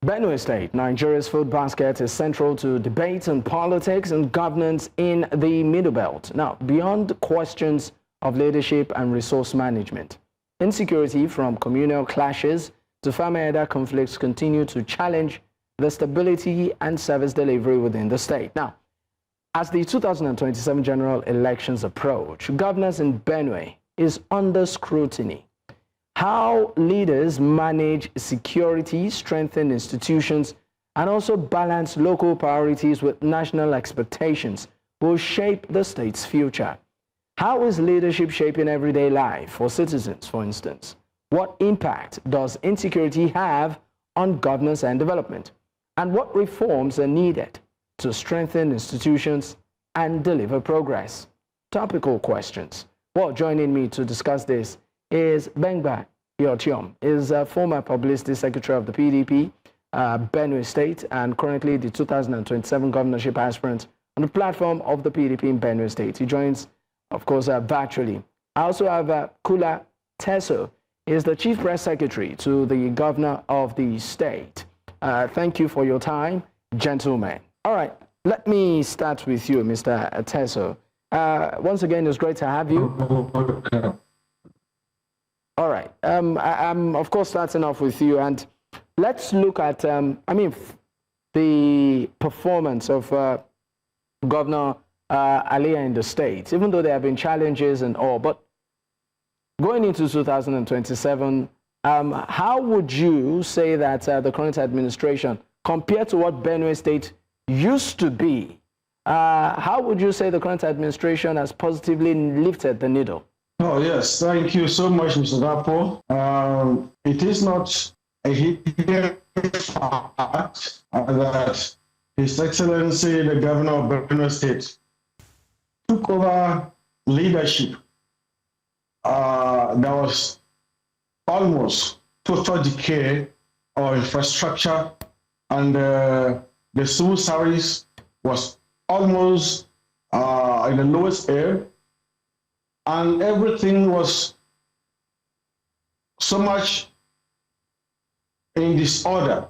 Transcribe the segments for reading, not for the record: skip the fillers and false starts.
Benue State, Nigeria's food basket, is central to debates on politics and governance in the Middle Belt. Now, beyond questions of leadership and resource management, insecurity from communal clashes to family conflicts continue to challenge the stability and service delivery within the state. Now, as the 2027 general elections approach, governance in Benue is under scrutiny. How leaders manage security, strengthen institutions, and also balance local priorities with national expectations will shape the state's future. How is leadership shaping everyday life for citizens, for instance? What impact does insecurity have on governance and development? And what reforms are needed to strengthen institutions and deliver progress? Topical questions. Well, joining me to discuss this is Bemgba Iortyom, is a former publicity secretary of the PDP, Benue State, and currently the 2027 governorship aspirant on the platform of the PDP in Benue State. He joins, of course, virtually. I also have Kula Teso, is the chief press secretary to the governor of the state. Thank you for your time, gentlemen. All right, let me start with you, Mr. Teso. Once again, it's great to have you. All right. I'm, of course, starting off with you. And let's look at, the performance of Governor Alia in the state, even though there have been challenges and all. But going into 2027, how would you say that the current administration, compared to what Benue State used to be, how would you say the current administration has positively lifted the needle? Oh, yes. Thank you so much, Mr. Dapo. It is not a hidden fact that His Excellency, the Governor of Benue State, took over leadership. There was almost total decay of infrastructure, and the civil service was almost in the lowest ebb. And everything was so much in disorder.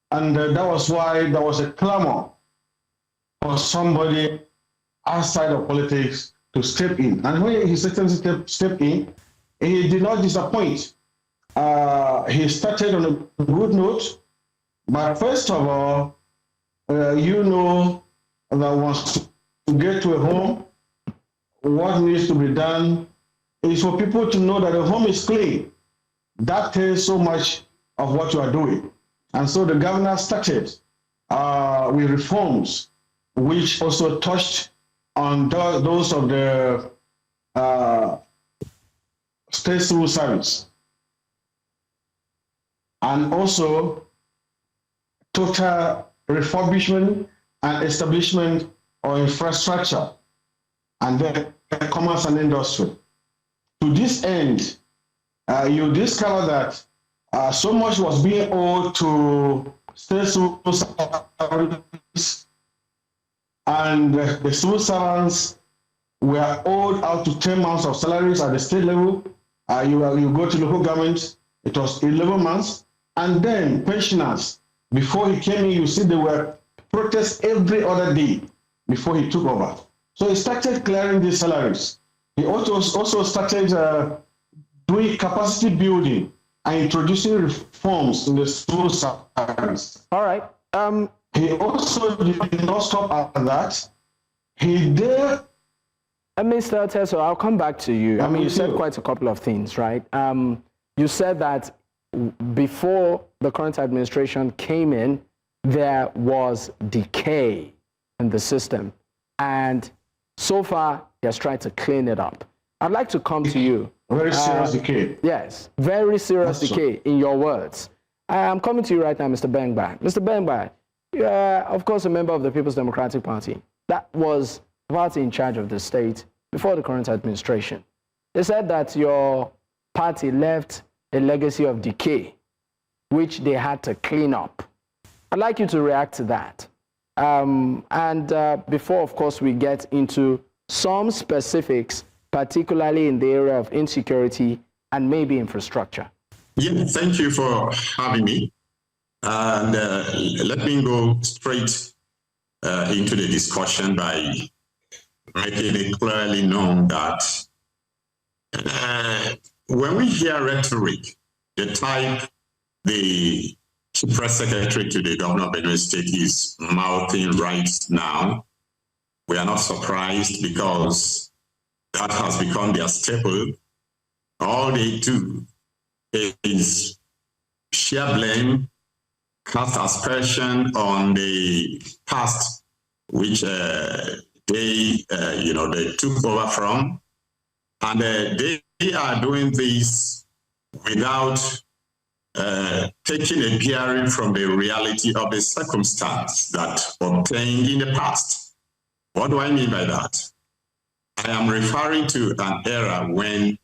And that was why there was a clamor for somebody outside of politics to step in. And when His Excellency stepped in, he did not disappoint. He started on a good note. But first of all, you know that once to get to a home, what needs to be done is for people to know that the home is clean. That tells so much of what you are doing. And so the governor started with reforms, which also touched on those of the state civil service. And also total refurbishment and establishment of infrastructure, and then commerce and industry. To this end, you discover that so much was being owed to state civil servants, and the civil servants were owed out to 10 months of salaries at the state level. You go to local government, it was 11 months. And then pensioners, before he came in, you see they were protests every other day before he took over. So he started clearing these salaries. He also started doing capacity building and introducing reforms in the civil service. All right. He also did not stop at that. He did. Mr. Teso, I'll come back to you. You said quite a couple of things, right? You said that before the current administration came in, there was decay in the system. And so far, he has tried to clean it up. I'd like to come to you. Very serious decay. Yes, very serious decay, in your words. I'm coming to you right now, Mr. Bemgba. Mr. Bemgba, you are, of course, a member of the People's Democratic Party. That was the party in charge of the state before the current administration. They said that your party left a legacy of decay, which they had to clean up. I'd like you to react to that. Before, of course, we get into some specifics, particularly in the area of insecurity and maybe infrastructure. Yeah, thank you for having me. And let me go straight into the discussion by making it clearly known that when we hear rhetoric, the type the Chief Press Secretary to the Governor of Benue State is mouthing right now, we are not surprised because that has become their staple. All they do is share blame, cast aspersion on the past, which they took over from, and they are doing this without taking a bearing from the reality of the circumstance that obtained in the past. What do I mean by that? I am referring to an era when,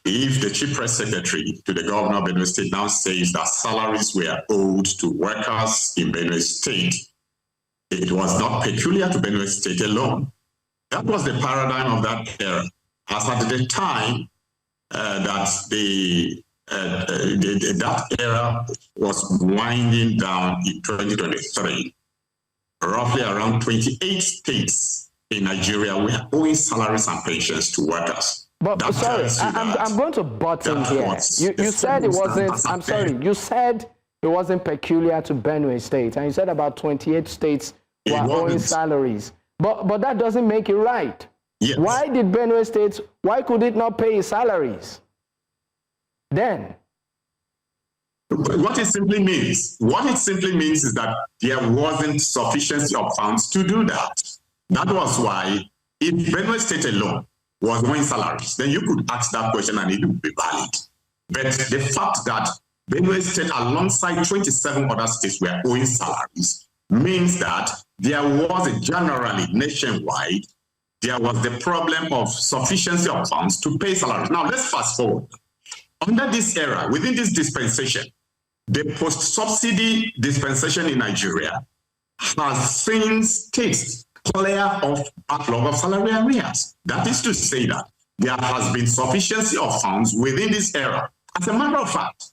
if the Chief Press Secretary to the Governor of Benue State now says that salaries were owed to workers in Benue State, it was not peculiar to Benue State alone. That was the paradigm of that era. As at the time that that era was winding down in 2023, roughly around 28 states in Nigeria were owing salaries and pensions to workers. But sorry, I'm going to butt in here. You said it wasn't, I'm sorry, you said it wasn't peculiar to Benue State, and you said about 28 states were owing salaries. But that doesn't make it right. Yes. Why did Benue State, why could it not pay salaries then? What it simply means is that there wasn't sufficiency of funds to do that. That was why, if Benue State alone was owing salaries, then you could ask that question and it would be valid. But the fact that Benue State, alongside 27 other states, were owing salaries means that there was generally nationwide, there was the problem of sufficiency of funds to pay salaries. Now let's fast forward. Under this era, within this dispensation, the post-subsidy dispensation in Nigeria has seen states clear of backlog of salary arrears. That is to say that there has been sufficiency of funds within this era. As a matter of fact,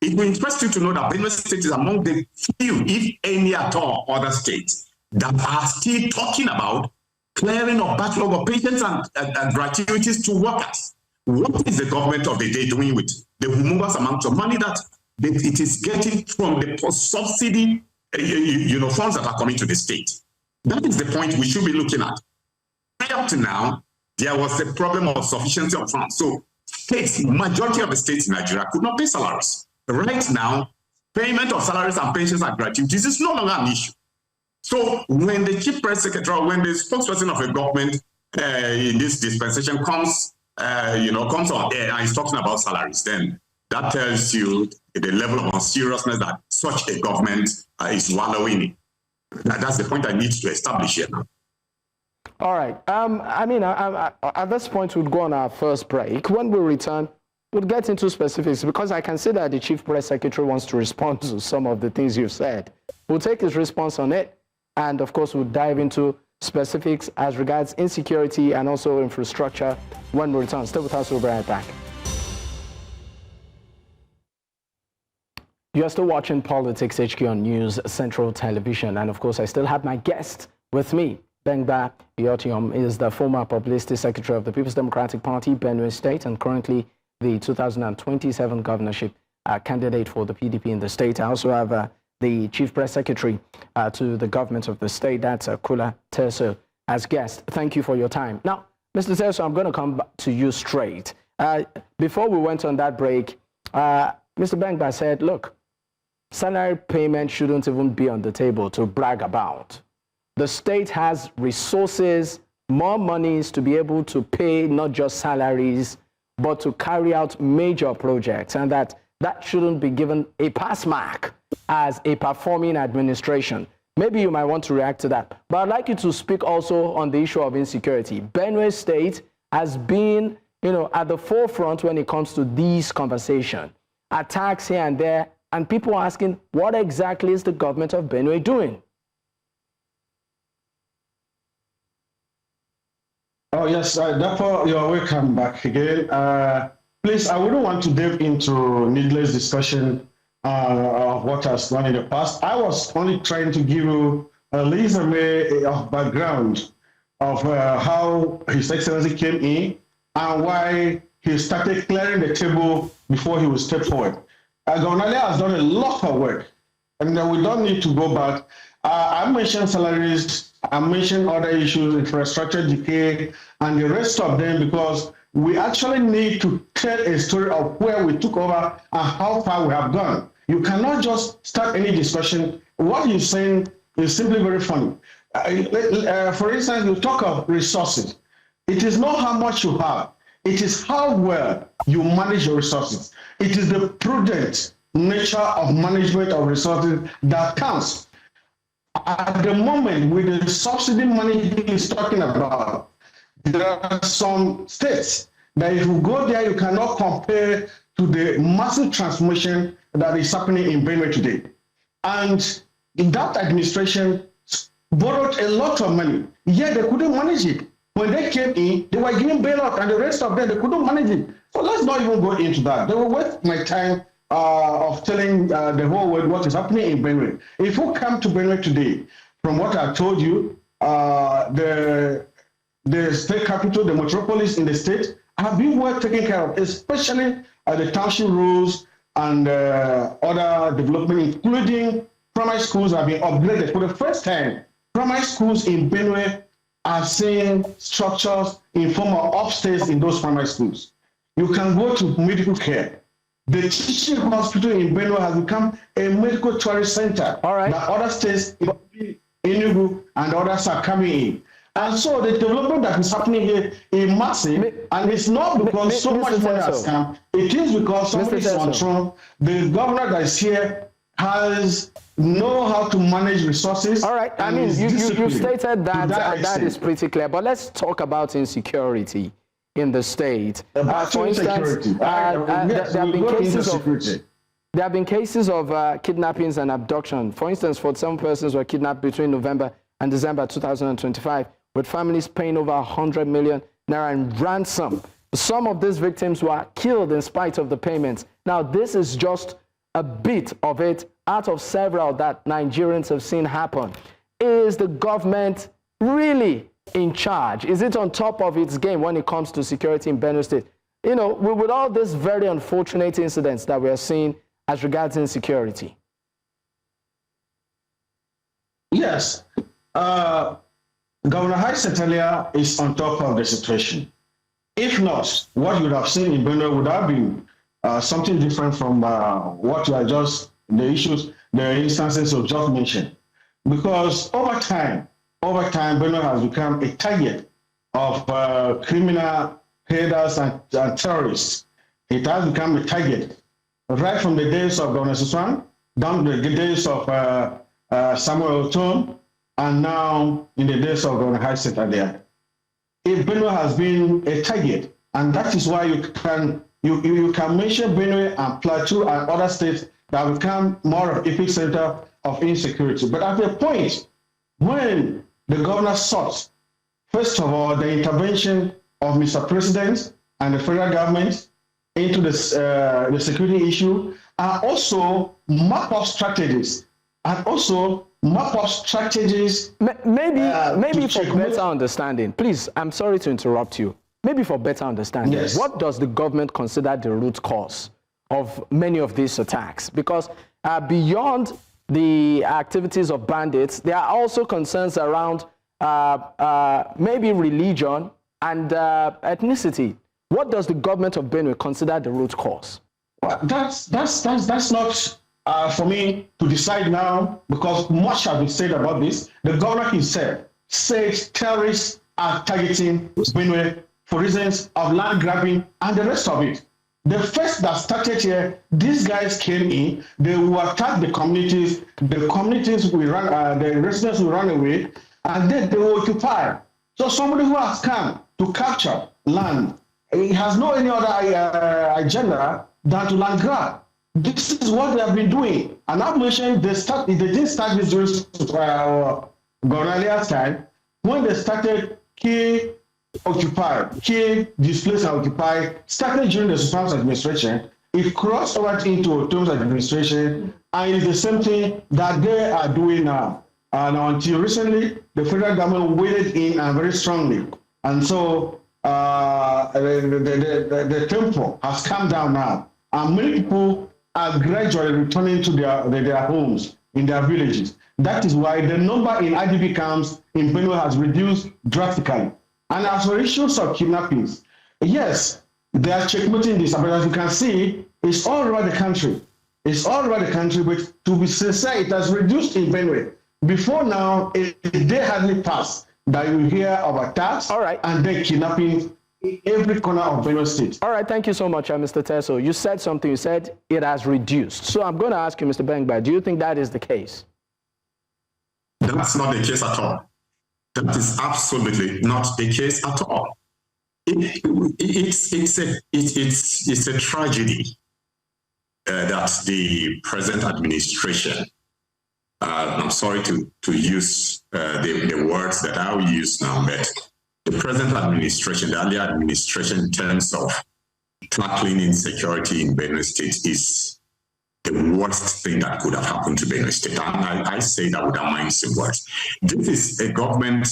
it will interest you to know that Benue State is among the few, if any at all, other states that are still talking about clearing of backlog of pensions and gratuities to workers. What is the government of the day doing with the humongous amount of money that it is getting from the post-subsidy funds that are coming to the state? That is the point we should be looking at. Prior to now, there was a problem of sufficiency of funds. So states, majority of the states in Nigeria could not pay salaries. Right now, payment of salaries and pensions and gratuities is no longer an issue. So when the Chief Press Secretary, when the spokesperson of a government in this dispensation comes on air and is talking about salaries, then that tells you the level of unseriousness that such a government is wallowing in. That's the point I need to establish here now. All right. At this point, we'll go on our first break. When we return, we'll get into specifics, because I can see that the Chief Press Secretary wants to respond to some of the things you've said. We'll take his response on it, and of course, we'll dive into specifics as regards insecurity and also infrastructure when we return. Stay with us, we'll be right back. You're still watching Politics HQ on News Central Television, and of course, I still have my guest with me. Bemgba Iortyom is the former Publicity Secretary of the People's Democratic Party, Benue State, and currently the 2027 governorship candidate for the PDP in the state. I also have the Chief Press Secretary to the government of the state, that's Kula Terso, as guest. Thank you for your time. Now, Mr. Terso, I'm going to come back to you straight. Before we went on that break, Mr. Bemgba said, look, salary payment shouldn't even be on the table to brag about. The state has resources, more monies to be able to pay not just salaries, but to carry out major projects, and that shouldn't be given a pass mark as a performing administration. Maybe you might want to react to that. But I'd like you to speak also on the issue of insecurity. Benue State has been, at the forefront when it comes to these conversations. Attacks here and there, and people asking, what exactly is the government of Benue doing? Oh, yes, therefore, you're welcome back again. Please, I wouldn't want to delve into needless discussion of what has gone in the past. I was only trying to give you a resume of background of how His Excellency came in and why he started clearing the table before he would step forward. Governor has done a lot of work, and we don't need to go back. I mentioned salaries, I mentioned other issues, infrastructure decay, and the rest of them, because we actually need to tell a story of where we took over and how far we have gone. You cannot just start any discussion. What you're saying is simply very funny. For instance, you talk of resources. It is not how much you have. It is how well you manage your resources. It is the prudent nature of management of resources that counts. At the moment, with the subsidy money he is talking about, there are some states that if you go there, you cannot compare to the massive transformation that is happening in Benue today. And that administration borrowed a lot of money, yet they couldn't manage it. When they came in, they were giving bailout, and the rest of them, they couldn't manage it. So let's not even go into that. They will waste my time of telling the whole world what is happening in Benue. If you come to Benue today, from what I told you, the state capital, the metropolis in the state, have been well taken care of, especially the township rules and other development, including primary schools have been upgraded. For the first time, primary schools in Benue are seeing structures in form of upstairs in those primary schools. You can go to medical care. The teaching hospital in Benue has become a medical tourist center. All right. That other states, Enugu and others are coming in. And so the development that is happening here is massive, and it's not because so much money has come. It is because somebody is on throne. The governor that is here has know how to manage resources. All right. I mean, you stated that that is pretty clear. But let's talk about insecurity in the state. For instance, there have been cases of kidnappings and abduction. For instance, 47 persons were kidnapped between November and December 2025, with families paying over 100 million naira in ransom. Some of these victims were killed in spite of the payments. Now, this is just a bit of it out of several that Nigerians have seen happen. Is the government really in charge? Is it on top of its game when it comes to security in Benue State? You know, with all these very unfortunate incidents that we are seeing as regards insecurity. Yes. Governor Iortyom is on top of the situation. If not, what you would have seen in Benue would have been something different from what you are just, the issues, the instances of just mentioned. Because over time, Benue has become a target of criminal headers and terrorists. It has become a target right from the days of Governor Suswan down to the days of Samuel Iortyom, and now in the days of Governor Iortyom. Benue has been a target, and that is why you can mention Benue and Plateau and other states that have become more of epicenter of insecurity. But at the point when the governor sought, first of all, the intervention of Mr. President and the federal government into the security issue, and also map up strategies. Maybe for better understanding, please, I'm sorry to interrupt you. Maybe for better understanding, yes. What does the government consider the root cause of many of these attacks? Because beyond the activities of bandits, there are also concerns around maybe religion and ethnicity. What does the government of Benue consider the root cause? Well, that's not for me to decide now, because much has been said about this. The governor himself said terrorists are targeting Benue for reasons of land grabbing and the rest of it. The first that started here, these guys came in, they will attack the communities will run, the residents will run away, and then they will occupy. So somebody who has come to capture land, he has no any other agenda than to land grab. This is what they have been doing. And I've mentioned they didn't start this during Governor time, when they started occupy, displace and occupy, started during the Suswan's administration, it crossed over into Iortyom's administration, and it's the same thing that they are doing now. And until recently, the federal government waded in and very strongly. And so the tempo has come down now. And many people are gradually returning to their homes in their villages. That is why the number in IDP camps in Benue has reduced drastically. And as for issues of kidnappings, yes, they are checkmating this, but as you can see, it's all over the country. It's all over the country, but to be sincere, it has reduced in Benue. Before now, they hardly pass that you hear of attacks and then kidnapping in every corner of Benue State. All right, thank you so much, Mr. Teso. You said something, you said it has reduced. So I'm going to ask you, Mr. Bemgba, do you think that is the case? That's not the case at all. That is absolutely not the case at all. It's a tragedy that the present administration, I'm sorry to use the words that I will use now, but the present administration, the earlier administration in terms of tackling insecurity in Benue State is the worst thing that could have happened to Benue State. And I say that without minding words. This is a government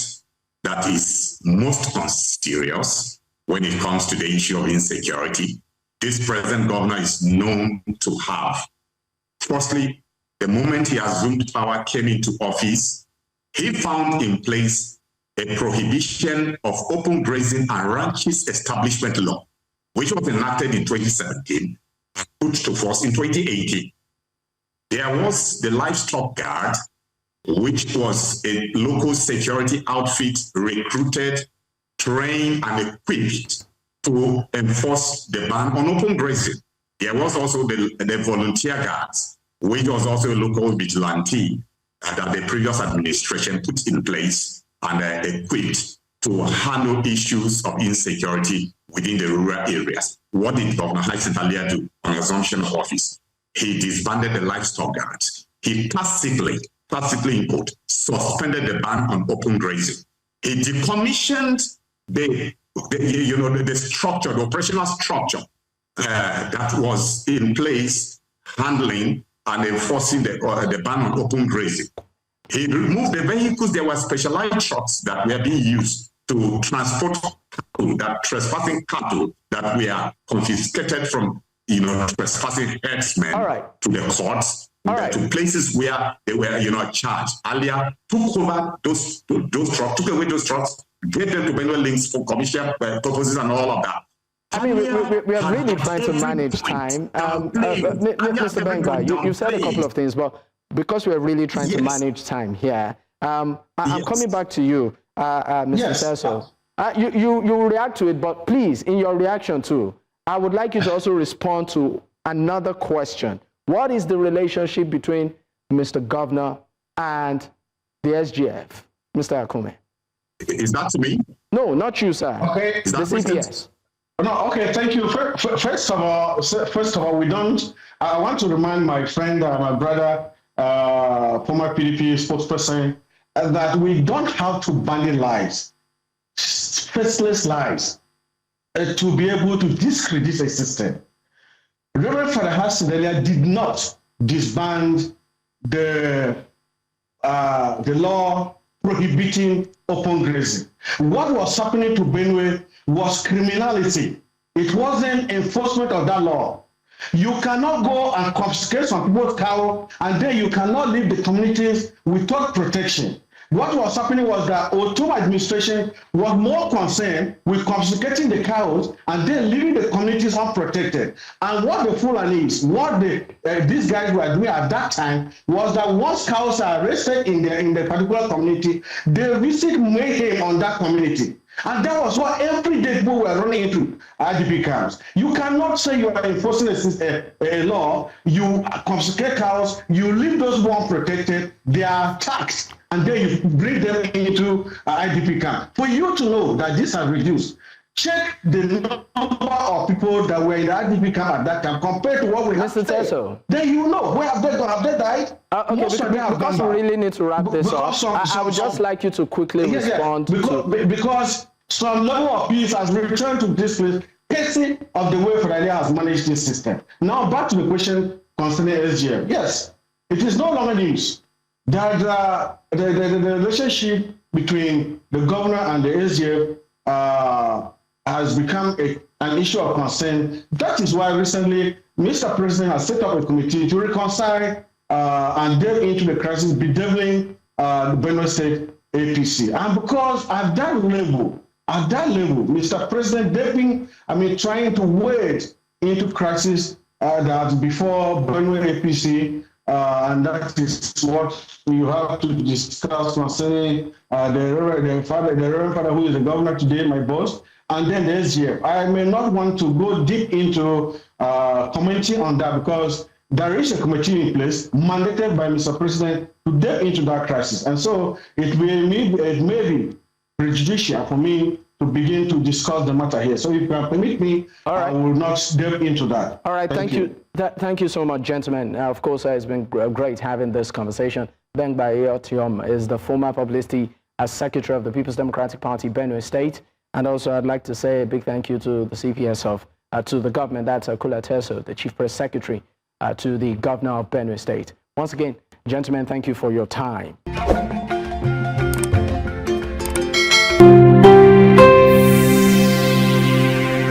that is most unserious when it comes to the issue of insecurity. This present governor is known to have, firstly, the moment he assumed power, came into office, he found in place a prohibition of open grazing and ranches establishment law, which was enacted in 2017, put to force in 2018. There was the livestock guard, which was a local security outfit recruited, trained, and equipped to enforce the ban on open grazing. There was also the volunteer guards, which was also a local vigilante that the previous administration put in place and equipped to handle issues of insecurity within the rural areas. What did Governor Hyacinth Alia do on assumption of office? He disbanded the livestock guards. He passively suspended the ban on open grazing. He decommissioned the structure, the operational structure that was in place handling and enforcing the ban on open grazing. He removed the vehicles. There were specialized trucks that were being used to transport cattle, trespassing cattle that were confiscated from trespassing herdsmen to the courts, to places where they were charged. Alia took over those trucks, took away those trucks, gave them to Benue links for commercial purposes and all of that. I mean, we are really trying to manage time. Mr. Bemgba, you said a couple of things, but because we are really trying to manage time here, I'm coming back to you, Mr. Teso. You react to it, but please, in your reaction too, I would like you to also respond to another question. What is the relationship between Mr. Governor and the SGF, Mr. Akume? Is that to me? No, not you, sir. Okay. The CPS. No, okay, thank you. First of all, I want to remind my friend, my brother, former PDP spokesperson, that we don't have to bandy lies, faceless lies, to be able to discredit a system. Reverend Father Hyacinth Alia did not disband the law prohibiting open grazing. What was happening to Benue was criminality. It wasn't enforcement of that law. You cannot go and confiscate some people's cow, and then you cannot leave the communities without protection. What was happening was that Iortyom administration was more concerned with confiscating the cows and then leaving the communities unprotected. And what the Fulanis, what these guys were doing at that time was that once cows are arrested in the particular community, they visit mayhem on that community. And that was what every day people were running into IDP camps. You cannot say you are enforcing a law, you confiscate cows, you leave those who are unprotected, they are taxed, and then you bring them into IDP camp. For you to know that this has reduced, check the number of people that were in the IDP camp at that time compared to what we have today. Then you know, where have they gone? Have they died? Okay, because we really need to wrap this up. I would just like you to quickly respond. Because some level of peace has returned to this place courtesy of the way Federal has managed this system. Now, back to the question concerning SGF. Yes, it is no longer news that the relationship between the governor and the SGF has become an issue of concern. That is why recently Mr. President has set up a committee to reconcile and delve into the crisis bedeviling the Benue State APC. And because at that level, Mr. President trying to wade into crisis that before Benue APC, and that is what you have to discuss concerning the Reverend Father who is the governor today, my boss, and then the SGF. I may not want to go deep into commenting on that because there is a committee in place mandated by Mr. President to delve into that crisis. And so it may be prejudicial for me to begin to discuss the matter here. So if you can permit me, I will not delve into that. All right, thank you. Thank you so much, gentlemen. Of course, it's been great having this conversation. Bemgba Iortyom is the former publicity secretary of the People's Democratic Party, Benue State. And also, I'd like to say a big thank you to the CPS to the government, that's Kula Teso, the chief press secretary to the governor of Benue State. Once again, gentlemen, thank you for your time.